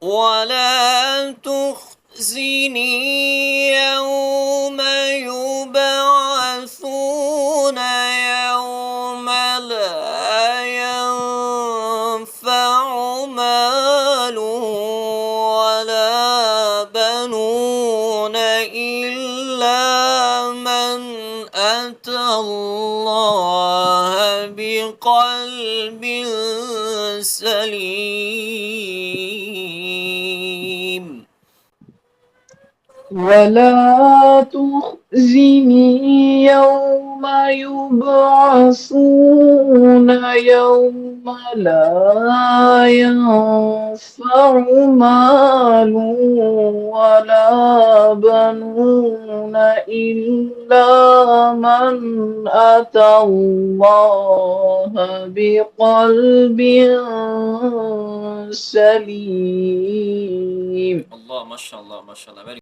ولا تخزني يوم يبعثون يوم لا ينفع مال ولا بنون إلا من أتى الله بقلب سليم. ولا تخزني يوم يبعثون يوم لا ينفع مال ولا بنون إلا من أتى الله بقلب سليم. الله ما شاء الله ما شاء الله.